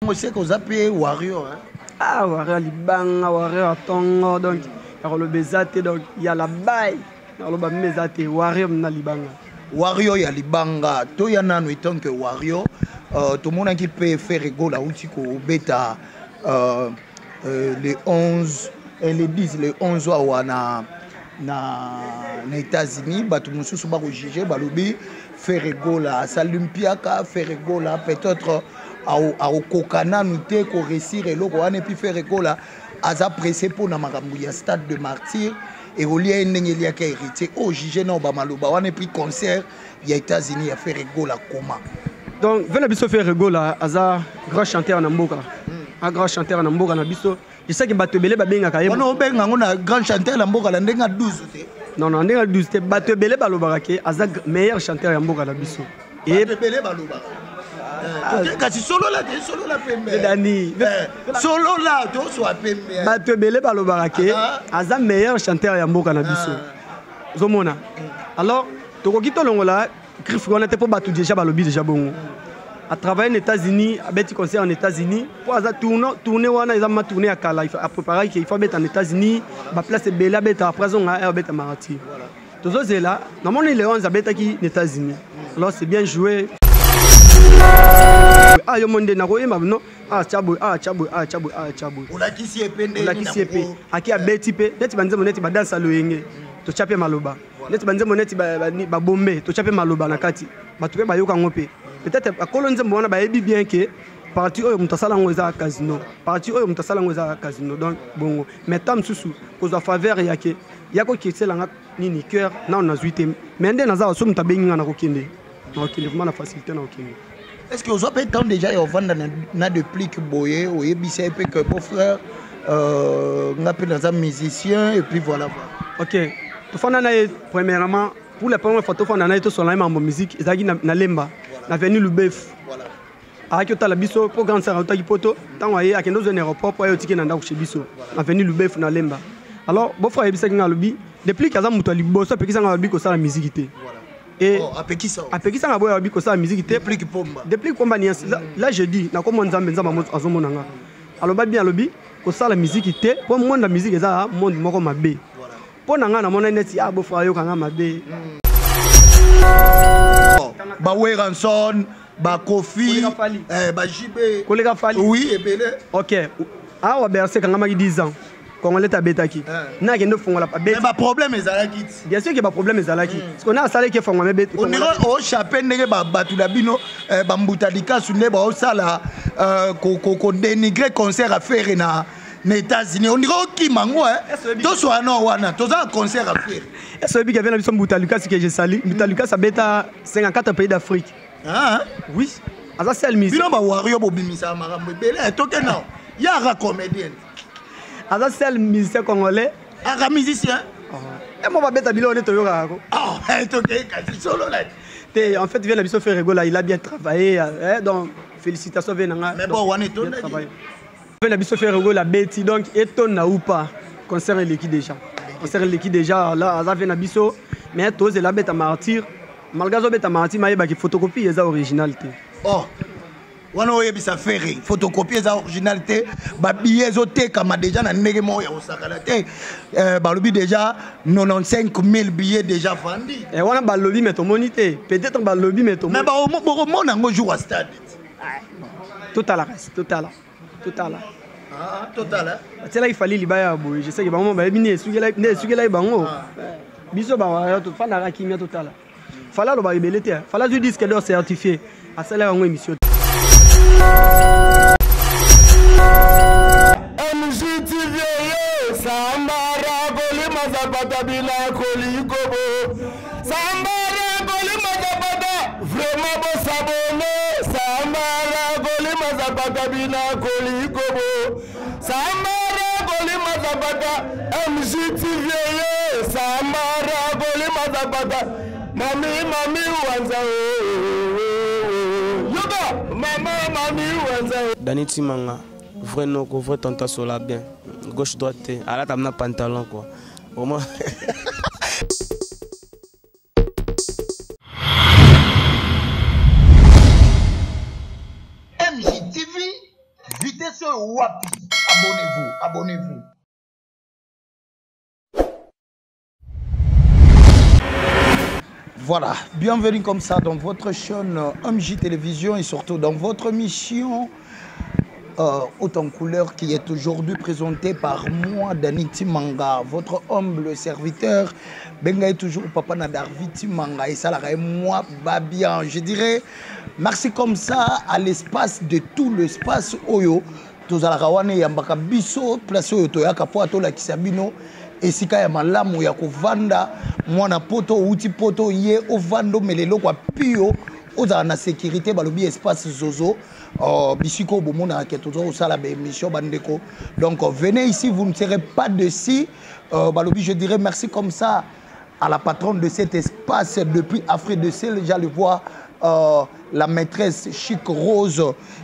On sait qu'on appelle Wario. Ah, Wario Libanga, Wario Tongo, donc il y a le Bezate, donc il y a la baille. Il y a le Bezate, Wario Libanga. Wario ya Libanga, to ya nanu étant que Wario, tout le monde qui peut faire rigolo là où tu bêta les 11 et les 10, les 11 na États-Unis, bah tout le monde se bat au juger, bah l'obi faire rigolo à Salumpiaka, faire rigolo peut-être à Kokana nous te ko réussir et l'autre on est puis faire rigolo à pressé pour na makambuya stade de martyr. Et au lieu de hérité, au juge non Bamaloba, on a pris concert, il y a États-Unis à faire rigolo à comment. Donc, venez à faire rigolo à un grand chanteur en Amboka. Un grand chanteur en Amboka, je sais que Batebele Babenga Kaye. On a un grand chanteur en Amboka, on a 12. Non, non, on a 12. Batebele Balobarake, un meilleur chanteur en Amboka. Batebele Balobarake. Kasi solo là Dani solo là to so apembe Batebele Balobarake aza meilleur chanteur ya mboka na biso zomona alors tokoki tolongola griffe on était pour batu déjà balobi déjà bongo à travailler aux États-Unis à beti concert en États-Unis pour aza tourner wana ils ma tourner à Kala il faut préparer qu'il faut mettre en États-Unis ba place bela beta après on a beta marati tozo zela normalement les 11 beta qui aux États-Unis alors c'est bien joué. Ah yo monde na koyema no chabu ola kisi epende ola kisi epe aki abeti pe neti banze moneti ba dansa loyenge to chape maloba neti banze moneti ba bombe to chape maloba na kati batu pe bayoka ngope peut-être akolo nze mbona ba yebi bien que parti oyo mutasala ngoza casino parti oyo mutasala ngoza casino donc bongo mais tam susu koza faveur yake yako kiselanga nini cœur na on a zuite mais ndé naza so mutabenga na kokende na kokende vraiment na facilité na kokende. Est-ce que vous avez tant déjà na depuis que boye ou ebissé que beau frère on appelle dans un musicien et puis voilà. OK. To fana na premièrement pour la première fois to fana na to sur la mambo musique ezaki na lemba na venu Lubef. Voilà. Aki otala biso pour grand sœur otaki poto tango aye akendo zone aéroport pour ayo tiki na ndako chez biso. Na venu Lubef na lemba. Alors beau frère ebisaki na lobi depuis kaza muto liboso pe kisa na lobi ko sala musique té. Et apeki ça na boya biko ça musique depuis pomba ni là je dis na comme nzambe nzamba azomona nga aloba bien alobi ko ça la musique té pour monde la musique eza monde moko mabe pour na nga na mona neti abo frère yo kanga mabe ba Weranson ba Kofi ba JB kolega fali oui ebele. OK ah wa bercer kanga ma 10 ans Congolais tabetaki na kendo fongola pa bet. Mais problème ezalaki. Bien sûr que ba problème ezalaki. Parce qu'on a salé que fongola bet. On dirait au chapé ndenge ba batula bino ba mbutalika sunne ba osala ko dénigrer concert à faire na États-Unis. On dirait qui mango to so ana wana to za concert à faire. Est-ce que avait na biso mbutalika ce que j'ai sali mbutalika ça beta 54 pays d'Afrique. Ah oui. Asa sel musique. Bino ba Wario bo bimisa marambo bele to ke non. Ya ra comédien. Asa seul musicien congolais. Un musicien. Et moi, je vais bien en fait, il vient faire rigolo, il a bien travaillé. Donc, félicitations, Venanga. Mais bon, on est tout travaillé. Il vient faire rigolo, la bêtise. Donc, étonne ou pas. Concert l'équipe déjà. Concert l'équipe déjà. Là, ça vient à Bisso. Mais tous les bêtes à martyr. Malgré les bêtes à martyr, il y a des photocopies, les originalités. Oh. Wana oyebisa faire photocopie za originalité ba billets zote kama déjà na ndenge mo ya osakala te balobi déjà 95 000 billets déjà vendus et wana balobi mais to monité peut-être balobi mais to mais ba mona ngo jour à stade total c'est là il fallait libaya boy je sais que ba moment ba bini sugela bango biso ba wa to fana ra kimia total fala lo ba ibelete fala du disque d'or certifié à cela ngo émission MJTV Sambara Goli Mazabata Bila Kolikobo Sambara Goli Mazabata Vraiment beau s'abonner Sambara Goli Mazabata Bila Kolikobo Sambara Goli Mazabata MJTV Sambara Goli Mazabata Mami Wanza Dani Timanga, vrai noko, vrai tanta sola bien. Gauche droite, à la table pantalon quoi. Au moins. MJTV vitesse wapi. Abonnez-vous, abonnez-vous. Voilà, bienvenue comme ça dans votre chaîne MJ Télévision et surtout dans votre mission Haute en couleur qui est aujourd'hui présentée par moi, Dani Timanga, votre humble serviteur. Benga est toujours Papa Nadarvi Timanga et ça la moi va bien. Je dirais merci comme ça à l'espace de tout l'espace Oyo. Tozalakawane yambaka biso place Oyo toyaka po atola kisabino. Esika ya malamu ya kovanda mwana poto uti poto ye ovando melelo kwa pio oza na sécurité balobi espace zozo bisiko bomona ke tozo sala ba émission bandeko. Donc venez ici, vous ne serez pas dessus. Balobi, je dirais merci comme ça à la patronne de cet espace depuis Afrique de Sel. J'allais voir la maîtresse Chic Rose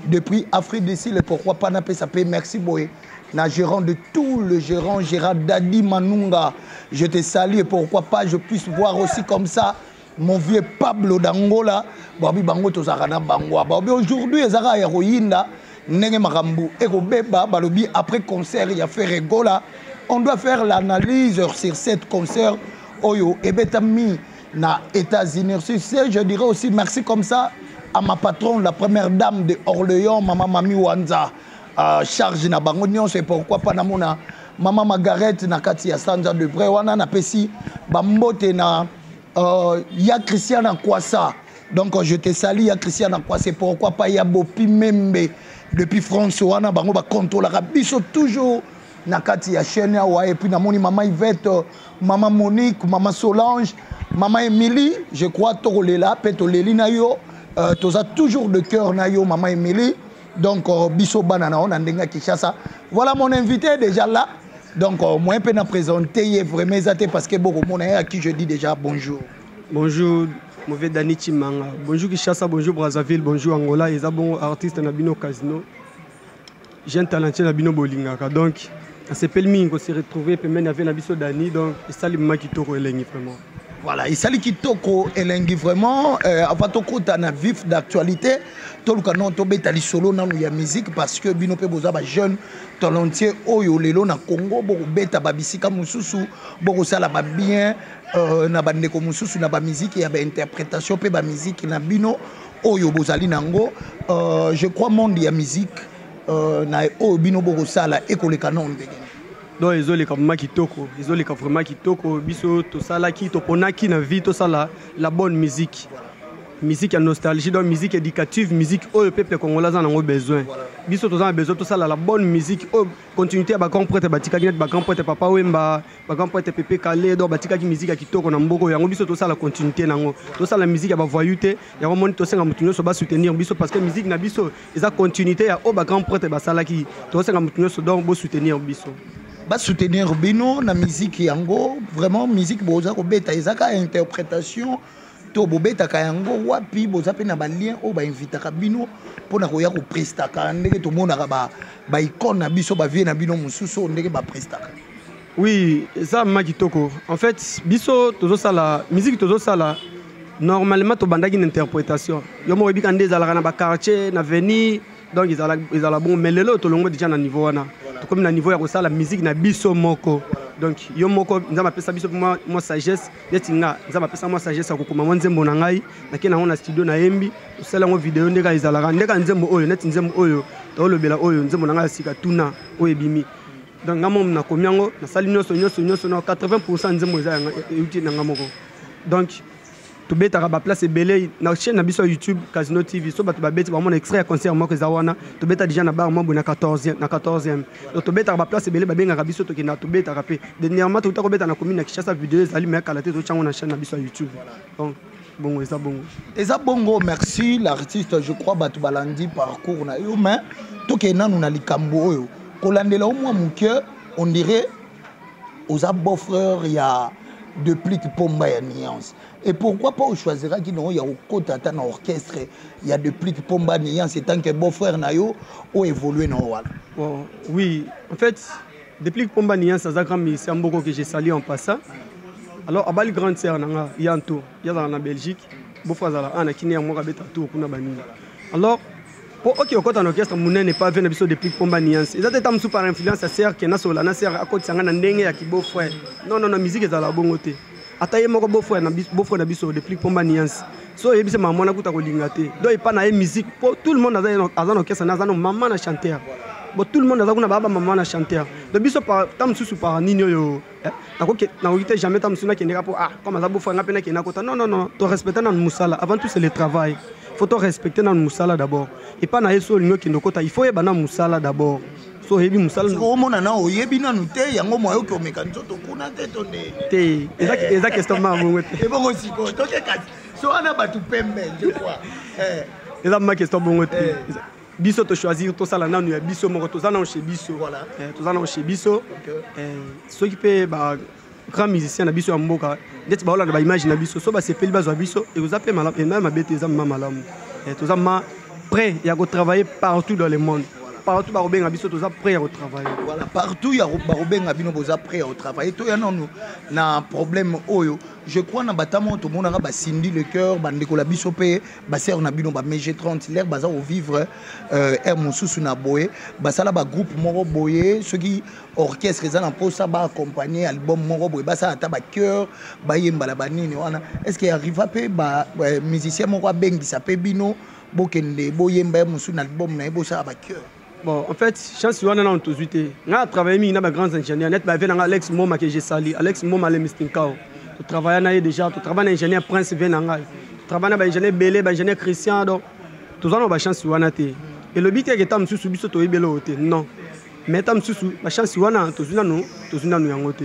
depuis Afrique de Sel. Pourquoi pas n'a pas sapé merci boy. Na gérant de tout le gérant Gérard Dadi Manunga. Je te salue et pourquoi pas je puisse voir aussi comme ça mon vieux Pablo d'Angola. Babi Bango Tozarana Bangwa. Babi aujourd'hui Ezara Héroïna Nenge Marambu Ego Beba Balobi après concert il y a fait Regola. On doit faire l'analyse sur cette concert Oyo et Betami na États-Unis. Je dirais aussi merci comme ça à ma patronne, la première dame de Orléans, Maman Mami Wanza. Charge na bango nyonso et pourquoi pas na mona Maman Margaret na kati ya Sanja de Bré wana na pesi bambote na ya Christian Kwasa. Donc je te salue ya Christian Kwasa et pourquoi pas ya Bopi Membe depuis France wana bango ba contrôle la biso toujours na kati ya chaîne wa et puis na moni Maman Yvette, Maman Monique, Maman Solange, Maman Émilie, je crois tolela petoleli na yo toza toujours de cœur na yo Maman Émilie. Donc, Bisso Banana, on a ndenga Kishasa. Voilà mon invité déjà là. Donc, moi, je peux nous présenter vraiment parce que beaucoup de monde à qui je dis déjà bonjour. Bonjour, mauvais Dani Timanga. Bonjour Kishasa, bonjour Brazzaville, bonjour Angola. Et bon artiste Nabino Casino. J'ai un talentueux Nabino Bolingaka. Donc, on s'est permis de se retrouver et même avec Nabiso Dani. Donc, c'est le moment qui tourne vraiment. Voilà, et ça qui toko elengi vraiment avant toko na vif d'actualité tout le canon to betali solo na ya musique parce que bino pe boza ba jeune talentueux oyo lelo na Congo bo beta ba bisika mususu bo sala ba bien na bandeko mususu na ba musique ya ba interprétation pe ba musique na bino oyo bozali nango je crois monde ya musique na oyo bino bo sala ekole canon ndenge. Donc ils ont les vraiment kitoko, ils ont les vraiment kitoko, biso to sala ki to ponaki na vie to sala la bonne musique. Musique à nostalgie, donc musique éducative, musique au peuple congolais en a besoin. Biso to a besoin to sala la bonne musique au continuité ba comprendre batika ki ba comprendre papa wemba, ba comprendre pepe calé donc batika ki musique kitoko na mboko yango biso to sala continuité nango. To sala musique ba voyouté, ya moni to senga mutunyo so ba soutenir biso parce que musique na biso eza continuité ya au ba comprendre ba sala ki to senga mutunyo so donc bo soutenir biso. Ba soutenir bino na musique yango vraiment musique boza ko beta ezaka interprétation to bobeta ka yango wapi boza pe na ba lien o ba invita ka bino pona ko ya ko presta ka ndenge to mona ka ba icône na biso ba vie na bino mususu ndenge ba presta. Oui, ça makitoko. En fait, biso tozo sala musique tozo sala normalement to bandaki une interprétation. Yo mo ebika ndeza la na ba quartier na venir donc ils ont bon mais lelo to longo déjà na niveau wana. Comme na niveau ya ko sala musique na biso moko. Donc yo moko nzama pesa biso moi sagesse yetinga nzama pesa moi sagesse ko kuma nzembo na ngai na kena na studio na yembi usala ngo video ndeka izalaka ndeka nzembo oyo net nzembo oyo to lobela oyo nzembo na ngai sika tuna oyo bimi. Donc ngamo na komiango na sali nyoso na 80% nzembo za yuti na ngamoko. Donc to beta ba place belé na chaîne na biso YouTube Casino TV so ba beta ba mon extrait concert moko zawana to beta déjà na bar mo na 14e donc to beta ba place belé ba benga biso to kina to beta rapé dernièrement to ko beta na commune na Kishasa vidéo ali me kala te to chango na chaîne na biso YouTube. Donc bongo eza bongo. Eza bongo, merci l'artiste je crois batu balandi parcours na yo mais to kena na likambo oyo kolandela au moins mon cœur on dirait aux beau-frère il y a de plus que Pomba et Nuance. Et pourquoi pas on choisira qu'il y a au côté d'un orchestre, il y a de plus que Pomba et Nuance, et tant que beau-frère Nayo, ou évoluer dans le Oui, en fait, depuis que Pomba et Nuance, c'est un beaucoup que j'ai sali en passant. Alors, à Bali grande sœur, il y a en Belgique, beau-frère Zala, on a kiné à moi, tour pour Nabani. Alors, Ok, au côté en orchestre, mon n'est pas venu depuis Pomba Niance. Ils étaient sous par influence à serre qui est nasola, na serre à côté sangana ndenge ya kibo frère. Non, musique est à la bonne côté. Ataye moko beau frère na biso depuis Pomba Niance. So yebise maman na kuta ko lingate. Do pas na musique pour tout le monde dans un orchestre na zano maman na chanteur. Bon tout le monde dans baba maman na chanteur. De biso par tam sous par nino yo. Na ko jamais tam sous na ki ndeka pour comme ça beau frère na pena ki na kota. Non, to respecter na musala. Avant tout c'est le travail. Faut to respecter na musala d'abord. Et pas na yeso lingo ki ndokota. Il faut yeba na musala d'abord. So hebi musala. Ko mona na oyebi na nute yango moyo ki omeka nzoto kuna te tonne. Te. Eza question ma ngwe. Et bon aussi ko to ke kasi. So ana batu pembe je crois. Eza ma question bongo te. Biso to choisir to sala nanu ya biso moko to zana chez biso. Voilà. To zana chez biso. Ceux qui peut ba grand musicien na biso ya mboka. Ndeti ba ola na ba image na biso. So ba se peli bazwa biso et vous appelez malam et même abete za malamu. To zama prêt ya go travailler partout dans le monde. Partout barobenga biso to za prêt à travailler. Voilà, partout ya barobenga bino boza prêt à travailler. To ya non na problème oyo. Je crois na batamo to monaka ba sindi le cœur bandeko la biso pe ba ser na bino ba MG30 l'air baza au vivre air mususu na boye ba sala ba groupe moko boye ceux qui orchestre za na posa ba accompagner album moko boye ba sala ta ba cœur ba yemba la banini wana est-ce qu'il arrive pe ba musicien moko bengi sa pe bino bokende boyemba musu na album na bo sala ba cœur. Bon, en fait, chance wana na ntozute. Nga travailler na ba grands ingénieurs net ba venanga Alex Moma que j'ai sali. Alex Moma le Mistinkao. Tu travailles déjà, tu travailles ingénieur Prince Venanga. Tu travailles ingénieur Belé, ingénieur Christian donc tous on a chance wana te. Et le but est que tam susu biso to ebelo te. Non. Mais tam susu ba chance wana to zuna no yango te.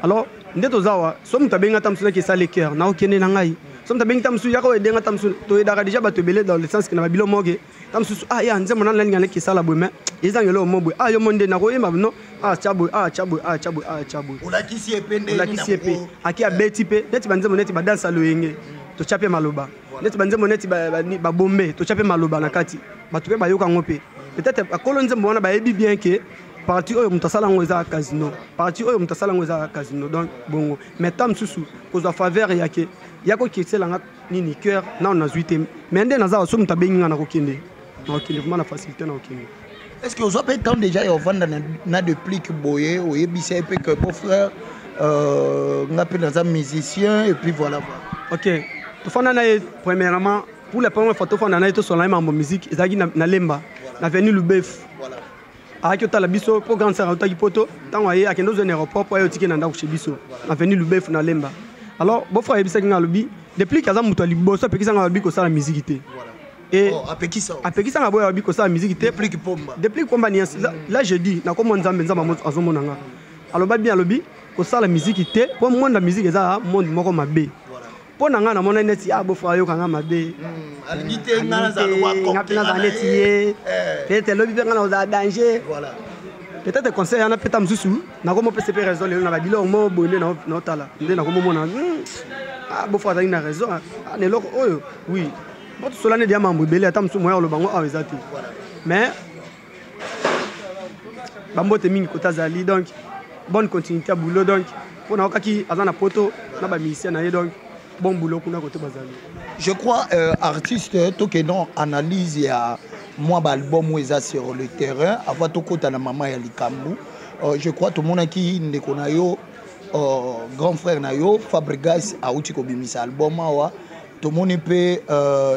Alors, ndeto zawa, so mutabenga tam susu ke sali cœur na okene na ngai. So mutabenga tam susu yako edenga tam susu to edaka déjà ba to belé dans le sens que na ba bilo moge. Tam susu ya nzemo na linga ne ke sala boime. Ezangelo mobo yo monde na ko yema no chaboy. Olakisi epende aki abeti pe neti banzemo neti ba dansa loyenge to chape maloba neti banzemo neti ba bombe to chape maloba na kati batu pe bayoka ngope peut-être akolo nzembo wana ba yebi bien que parti oyo mutasala ngo eza casino donc bongo mais tam susu koza faveur yake yako kitela nga nini cœur na on a zuite mais ndé naza so mutabenga na kokende vraiment na facilité na kokende. Est-ce que vous avez tant déjà na depuis que boye ou yebisa pe que beau frère ngape dans un musicien et puis voilà. OK. To fana na premièrement pour la première fois to fana na to son la musique ezaki na lemba na venu Lubef. Voilà. Aki to la biso pour grand sœur to poto tant aye akendo zone aéroport pour ayo tiki na ndako chez biso. Na venu Lubef na lemba. Alors beau frère yebisa nga lobi depuis kaza muto liboso pe kisanga lobi ko sala musique te. Et apekisa nga boya biko sa musique depuis Pomba Niance là je dis na comme nzambe azomona nga aloba bien alobi ko sala musique te pour monde la musique eza monde moko mabe pour nga na mona neti abo fa yo kanga mabe algite nga za wa kokena neti peut-être lobi nga na za danger voilà peut-être conseil na peta msusu na comme PCP raison le na ba bilo mo bonde na otala nde na comme mona abo fa za ina raison ne loko oyo oui. Bon, tout cela n'est pas membre belé atam sou moya le bango a ezati. Mais bambo te mingi kota zali donc bonne continuité à boulot donc pour na okaki azana poto na ba musicien na ye donc bon boulot kuna côté bazali. Je crois artiste to que non analyse ya moi ba album weza sur le terrain avant to kota na mama ya likambu. Je crois tout monde qui ndeko na yo grand frère na yo Fabregas a uti ko bimisa album awa. Tout le monde peut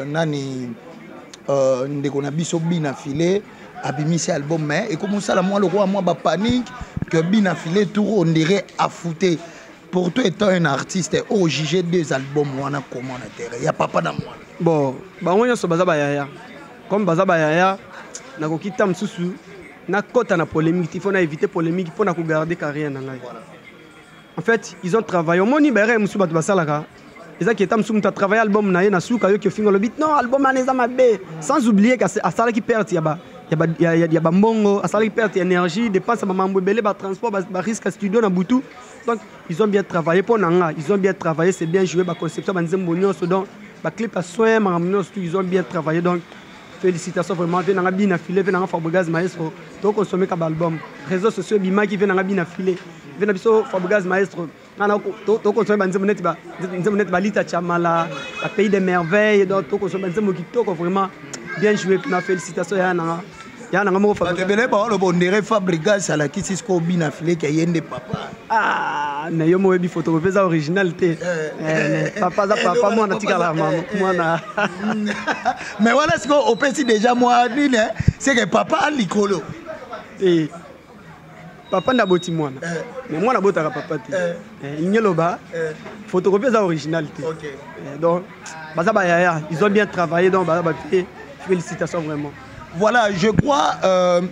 nani ndeko na biso bina filé abimisi album mais et comme ça la moi le roi moi ba panique que bina filé tout on dirait à fouter pour toi étant un artiste au juger deux albums wana comment na terre il y a papa dans moi bon ba ngonya so bazaba yaya comme bazaba yaya na ko kita msusu na kota na polémique il faut na éviter polémique pour na ko garder carrière na ngai en fait ils ont travaillé au moni bere msusu batu basalaka. Ils qui ont travaillé l'album na souka yo qui fingo le beat non album aneza mabe sans oublier que à ça qui perd il y a mbongo à ça qui perd énergie dépense ba mambo belé ba transport ba risque studio na butu donc ils ont bien travaillé pour nanga ils ont bien travaillé c'est bien joué ba conception ba nzembo nyonso donc ba clip à soin ma nyonso ils ont bien travaillé donc félicitations vraiment venanga bina filé venanga Fabregas Maestro to consommer ka album réseaux sociaux bima qui venanga bina filé venanga biso Fabregas Maestro nana to consommer nzembo net ba lita chamala a pays des merveilles donc to consommer nzembo qui to vraiment bien joué na félicitations ya nanga mo Fabrice belé ba le bondere Fabrice ala ki sisko bina file ki yende papa na yo mo bi photocopie za originalité papa za papa moi na tikala moi na mais voilà ce qu'on opesi déjà moi nini c'est que papa likolo papa na boti moi mais moi na botaka papa te ngeloba photocopie za originalité donc baza ba yaya ils ont bien travaillé donc baza ba félicitations vraiment. Voilà, je crois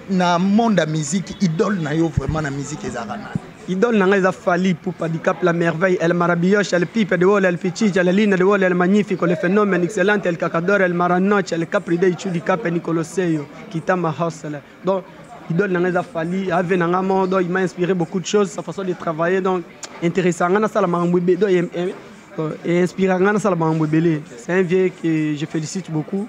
na monde de musique idole na yo vraiment na musique ezarana. Idole na nga Fally Ipupa Dicap la merveille, el maravilloso, el pipe de wall, el pichicha, la lina de wall, el magnifico, le phénomène excellent, el cacador, el maranoche, el capri de Ichu Dicap et Nicoloseyo, Kitama Hustle. Donc idole na nga Fally, ave na nga modo, il m'a inspiré beaucoup de choses, sa façon de travailler donc intéressant na sala mambwe do et inspirant na sala mambwe belé. C'est un vieux que je félicite beaucoup.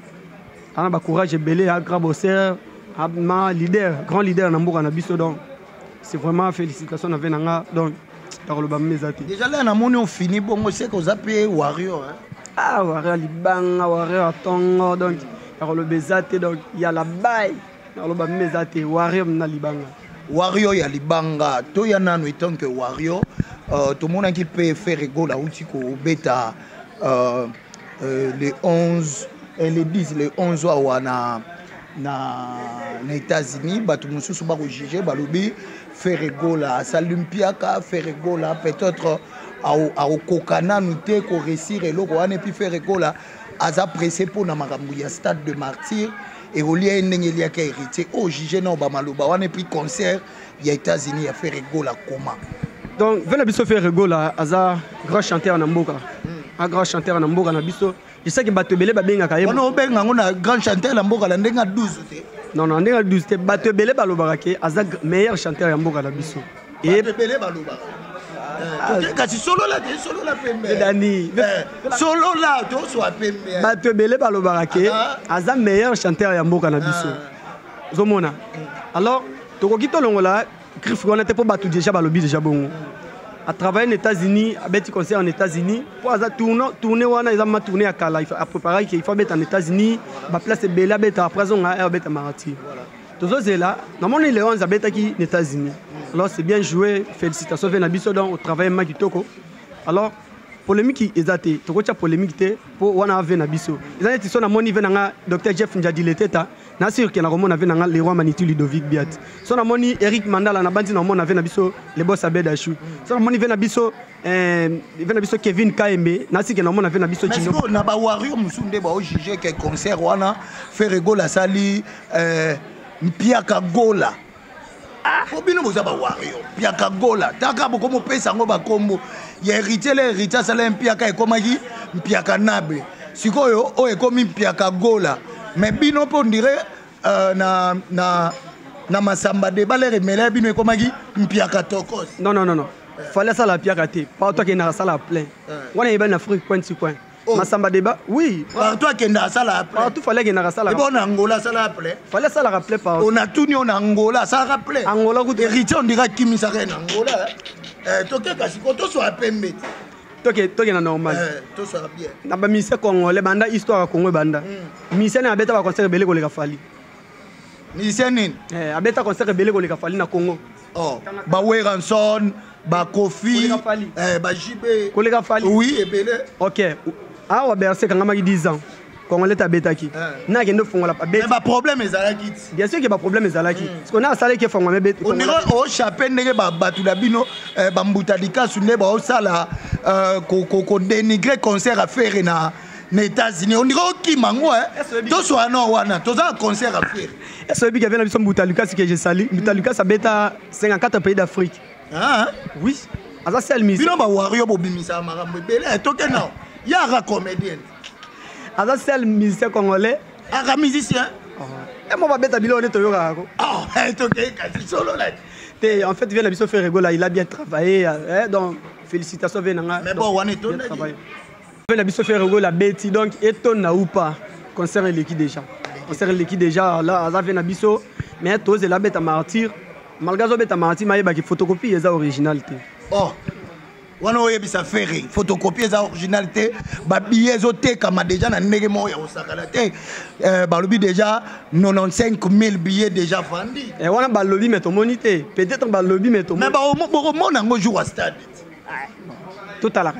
On a courage belé, un grand bosseur, un leader, grand leader dans le Nabiso. Donc, c'est vraiment félicitations à Venanga. Donc, déjà là, on a fini, bon, on sait qu'on a payé Wario. Ah, Wario Libanga, Wario Tongo, donc, il y a la baille, Wario Libanga. Wario ya Libanga, to ya nanu etant que Wario, tout le monde qui peut faire rigolo, ou bêta, les 11. Et les 10, les 11 ans aux États-Unis, bah tout le monde se bat au juger, bah l'obé faire rigolo à Salumpiaka, faire rigolo peut-être au Kokana, nous t'es qu'on réussir et l'autre on est puis faire rigolo à ça pressé pour na maramouya stade de martyr et au lieu n'engelia qui hérité au juger non bah maloba on est puis concert il y a États-Unis à faire rigolo comment. Donc venez biso faire rigolo à ça grand chanteur en Amboka, un grand chanteur en Amboka na biso. Je sais que Batebele babenga kaye. On obenga ngona grand chanteur la mboka la ndenga 12 te. Non non ndenga 12 te Batebele balobaka aza meilleur chanteur ya mboka la biso. Et Batebele balobaka. Kasi solo la pembe. Dani. Solo la to so pembe. Batebele balobaka aza meilleur chanteur ya mboka na biso. Zomona. Alors tokoki tolongola griffe on était pour batu déjà balobi déjà bongo. À travailler aux États-Unis, à petit concert en États-Unis, pour tourner wana ils ont tourné à Kala, à préparer qu'il faut mettre en États-Unis, la place est belle, après on a bête à Marati. Tout ça c'est là. Normalement les 11 bête qui aux États-Unis. Alors c'est bien joué, félicitations Venabiso donc au travail Makitoko. Alors polémique qui exaté, tu vois polémique té pour wana Venabiso. Ils ont été sur la moni venanga Dr Jeff Njadile Teta. Na sûr que na romona venanga le roi Manitou Ludovic Biat. Sur la moni Eric Mandala na bandi na mona Venabiso le boss Abeda Chou. Sur la moni Venabiso Kevin Kaembe na sûr que na mona Venabiso Chino. Mais na ba Wario musunde ba o juger que concert wana faire rigolo sali Mpiaka Gola. Obino boza ba Wario Mpiaka Gola. Taka boko mo pesa ngo ba kombo. Ya hérité le hérité sala Mpiaka ekomaki Mpiaka Nabe. Sikoyo o ekomi Mpiaka Gola. Mais bino pour dire na masamba de balere mele bino ekomaki Mpiaka Tokos. Non. Fallait ça la Mpiaka te. Pas toi qui na ça la plein. On est ben Afrique point sur point. Masamba débat oui. Par toi qui na ça la plein. Tout fallait que na ça la. Et bon Angola ça la plein. Fallait ça la rappeler par. On a tout ni on Angola ça rappelait. Angola goûte héritier on dira Kimi ça Angola. Toke kasi ko to so apembe. Toke na normal. To so bien. Na ba mise Congolais banda histoire Congo banda. Mise na beta ba concert belé ko le Fally. Mise nini? Abeta concert belé ko le Fally na Congo. Oh, ba Weranson, ba Kofi, ba JB. Ko le Fally. Oui, et belé. OK. Ah wa bercer quand m'a 10 ans. Congolais ta beta ki. Na kende fongola pa beta. Mais ba problème ezalaki. Bien sûr que ba problème ezalaki. Parce qu'on a salé que fongola beta. On dirait au chapin ndenge ba batula bino ba mbutadika sunde ba osala ko dénigrer concert à faire na États-Unis. On dirait qui mango to so ano wana to za concert à faire. Est-ce que bien na Mbutaluka ce que j'ai sali. Mbutaluka ça beta 54 pays d'Afrique. Ah oui. Asa sel mise. Bino ba Wario bobimisa marambo belé to ke na. Ya ra comédien. Asa seul musicien congolais. Un musicien. Et moi, je vais te dire. Ah, c'est solo là. En fait, il vient de faire rigolo, il a bien travaillé. Donc, félicitations. Mais bon, on est tout travaillé. Il vient de faire rigolo, la bête. Donc, étonne ou pas. Concert l'équipe déjà. Concert l'équipe déjà. Là, ça vient de biso. Mais toi, c'est la bête à martyr. Malgré la bête à martyr, il y a une photocopie, il y a une originalité. Oh. wana oyebisa fere photocopie eza originalité babillet ezotekama déjà na ndenge moko ya kosakala te balobi déjà 95 000 billets déjà vendus wana balobi mais tomoni te peut-être balobi mais tomoni mais bokomona yango jour à stade totala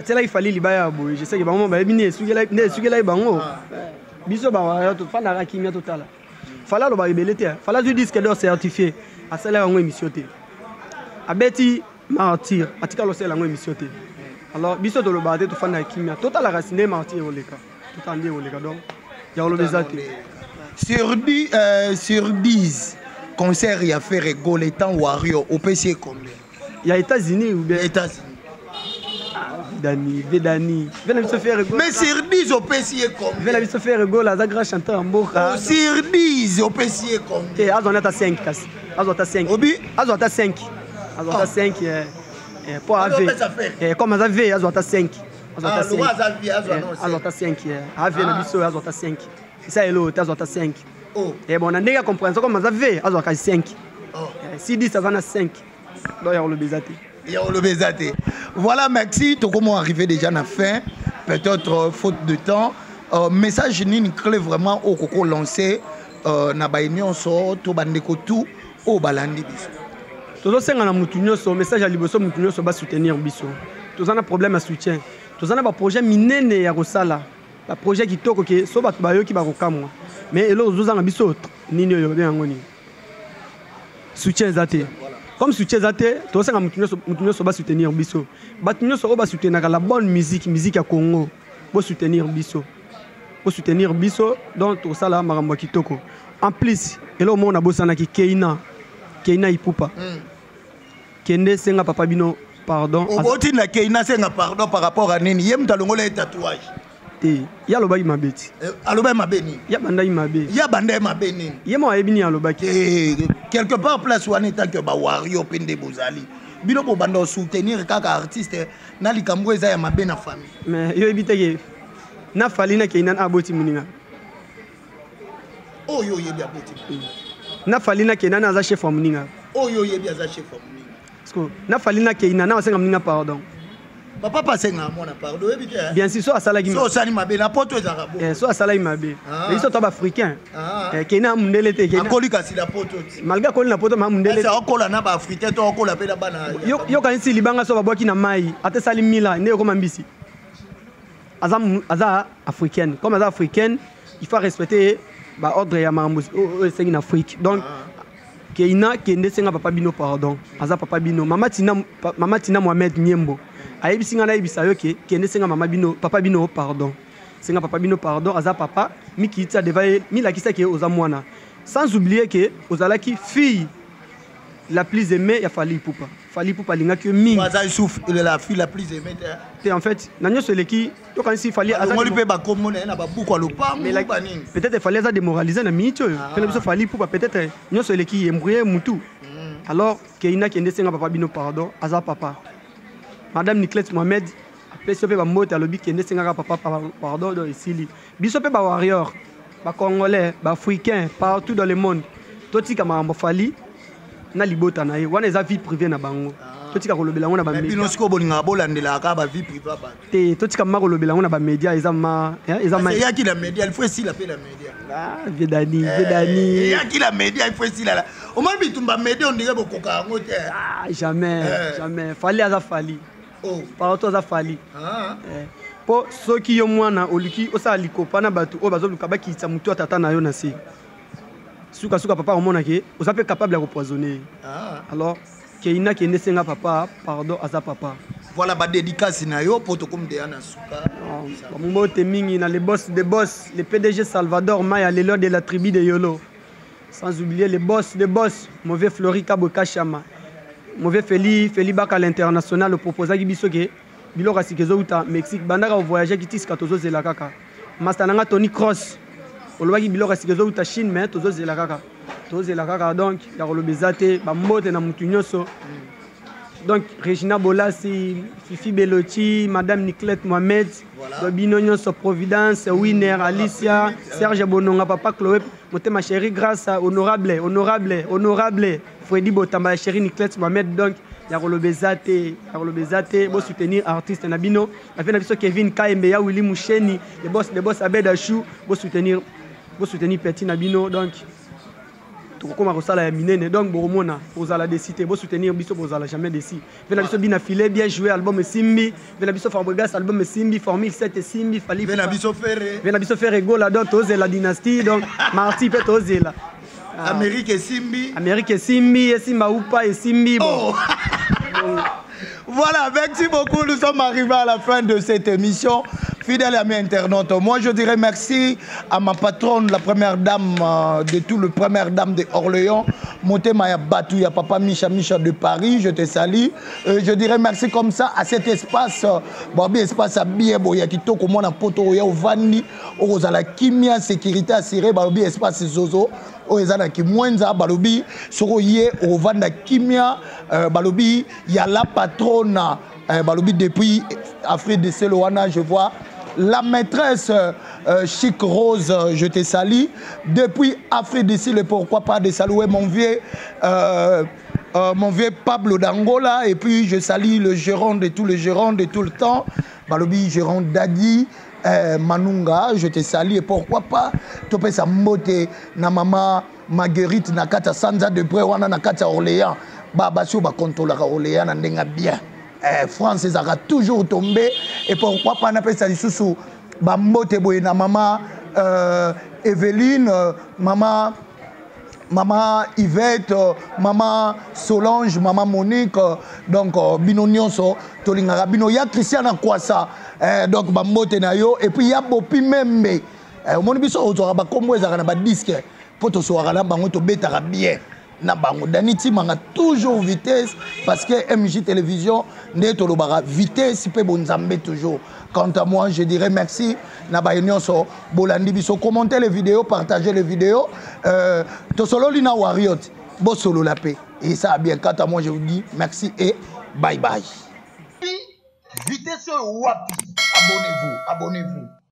tela il fallait libaya boy je sais que bango ba bini esukela bango biso ba to fana ka kimia totala fala lo ba rebelé te fala du disque d'or certifié a sala yango émission te abeti martyr atika lo sala yango émission te alors biso to lo ba te to fana kimia totala ka ciné martyr oleka totandi oleka donc ya lo bezate sur 10 concerts il a fait rigoler tant Wario au PC combien il y a États-Unis ou bien États-Unis Dani. Mais sur 10 au PC combien Vela biso faire rigoler à grand chanteur mboka. Sur 10 au PC combien Azonata 5 kasi. Azonata 5. Obi Azonata 5. Azonata 5 pour AV. Comme AV azonata 5. Azonata 5. Azonata 5. AV na biso azonata 5. Ça elo azonata 5. Oh. Et bon on a déjà compréhension comme AV azonata 5. Oh. Si 10 ça va na 5. Donc il y a le bezate. Voilà, merci. Tu comment arriver déjà à la fin, peut-être faute de temps. Message ni clé vraiment au coco lancé na ba union so to bandeko tout au balandi biso. Tozo senga na mutunyo so message à liboso mutunyo so ba soutenir biso. Tozo na problème à soutien. Tozo na ba projet minene ya kosala. Ba projet qui toko ke so ba bayo ki ba kokamwa. Mais elo zoza na biso nini yo bien ngoni. Soutien zate. Comme soutien zate, tu sais que tu vas soutenir biso. Tu vas soutenir la bonne musique à Congo. Pour soutenir biso. Pour soutenir biso, donc tout ça là, marambo kitoko. En plus, et là, on a bossé avec Keina Ipupa. Kende senga papa bino, pardon. Au bout de Keina senga pardon par rapport à Nini, yem talongo les tatouages. Ya loba imabeti. Aloba mabeni. Ya banda imabe. Ya banda mabeni. Yemo ayebini aloba ki. Quelque part place wana tant que ba Wario pende bozali. Bino bo banda soutenir kaka artiste na likambo eza ya mabe na famille. Mais yo ebiteke na falina ke inan aboti muninga. Oh yo yebi aboti. Na falina ke inan aza chef wa muninga. Oh yo yebi aza chef wa muninga. Parce que na falina ke inan na wasenga muninga pardon. Papa passe na mona pardon ebite. Bien sûr so asala gi. So sani mabe na poto ezaka bo. So asala imabe. Mais so to ba africain. Kena mundele te kena. Akoli kasi la poto. Malgré koli na poto ma mundele. Ça okola na ba africain to okola pe na bana. Yo kanisi libanga so ba boki na mai. Ate sali mila ne ko mambisi. Aza africaine. Comme aza africaine, il faut respecter ba ordre ya mambo c'est en Afrique. Donc Keina kende senga papa bino pardon. Aza papa bino. Mama Tina Mohamed Niembo. Ayebi singa na yebisa yo ke kende senga mama bino papa bino pardon. Senga papa bino pardon aza papa mi kitsa devaye mi la kisa ke oza mwana. Sans oublier que ozalaki fille la plus aimée ya Fally Ipupa. Fally Ipupa linga que mi. Aza souffre la fille la plus aimée. Et en fait, nanyo seleki to kan si Fally aza mo pe ba komona na ba buko lopa mais peut-être Fally aza démoraliser na minute yo. Quand biso Fally Ipupa peut-être nyo seleki embrouiller mutu. Alors Keina kende senga papa bino pardon aza papa. Madame Niclette Mohamed apesi pe ba moto alobi kende senga papa pardon do isili. Biso pe ba warrior, ba congolais, ba africain partout dans le monde. Toti kama Fally na libota na ye wana eza vie privée na bango. Toti ka kolobela ngona ba media. Bino siko bolinga bolandela ka ba vie privée ba. Te toti kama kolobela ngona ba media eza ma ya ki la media il faut esi la pe la media. Vedani. Ya ki la media il faut esi la. O mal bitumba media on dirait bokoka ngo te. Jamais. Fally aza Fally. Oh, partout aza Fally. Po soki yo mwana oliki osala likopa na batu o bazoluka bakitsa mutu atata na yo na se. Suka papa omona ke oza pe capable ya repoisonner. Alors Keina kende senga papa pardon aza papa. Voilà ba dédicace na yo poto comme de ana suka. Mumbo te mingi na les boss des boss, le PDG Salvador Maya le lord de la tribu de Yolo. Sans oublier les boss des boss, mauvais Flori Kaboka Chama. Mauvais Feli Baka l'international le proposa biso ke biloko asikezo uta Mexique bandaka voyager ki tiska tozo zela kaka. Master nanga Tony Cross. Olobaki biloko asikezo uta Chine mais tozo zela kaka. Donc ya kolobeza te ba mbote na mutu nyonso. Donc, Regina Bolassi, Fifi Bellotti, Madame Niclette Mohamed, Binognon sur Providence, Winner, Alicia, Serge Bononga, Papa Chloé, ma chérie, grâce à Honorable, Freddy Botamba, chérie Niclette Mohamed. Donc, il y a le Bezate, pour soutenir artiste Nabino. Il y a Kevin Kaembeya, Willy Moucheni, les boss Abed Achou, pour soutenir Petit Nabino. Donc, comme on minene donc boromona pour la décider pour soutenir biso pour la jamais décidé vena biso bien affilé bien joué album Simbi vena biso Fabregas album Simbi Formule 7 Simbi Fali vena biso faire gola donc oser la dynastie donc Marty peut oser là Amérique et Simbi et Simba Oupa et Simbi bon. Voilà, merci beaucoup. Nous sommes arrivés à la fin de cette émission. Fidèles amis internautes, moi je dirais merci à ma patronne, la première dame de tout, le première dame de Orléans, Motema Batou, ya papa Micha de Paris, je te salue. Je dirais merci comme ça à cet espace, bon, espace à bien, bon, ya kitoko, comme on a poto, ya ovani, la kimia, sécurité assurée, bon, espace zozo. Oyezana ki mwenza balobi soko ye ovanda kimia balobi ya la patronne balobi depuis Afrique de Seloana je vois la maîtresse Chic Rose je te salue depuis Afrique d'ici le pourquoi pas de saluer mon vieux Pablo d'Angola et puis je salue le gérant de tous les gérants de tout le temps balobi gérant Dadi Manunga, je te salue et pourquoi pas topé sa moté na maman Marguerite Nakata Sanza de Brewana Nakata Orléans baba sur ba contrôler Orléans na ndenga bien France ezaka toujours tombé et pourquoi pas na pesa lisusu ba moté boye na maman Evelyne maman Yvette, maman Solange, maman Monique, donc bino nyonso tolingaka bino ya Christiana Kwasa donc ba mbote na yo et puis ya bopi membe omoni biso ozora ba kombo ezaka na ba disque po to soara na bango to betaka bien na bango daniti manga toujours vitesse parce que MJ télévision ne tolobaka vitesse pe bonzambe toujours. Quant à moi, je dirais merci. Nabayonso, Bolandi biso, commentez les vidéos, partagez les vidéos. Tosolo lina wariot, bo solo la paix. Et ça a bien. Quant à moi, je vous dis merci et bye bye. Vitesse wapi. Abonnez-vous.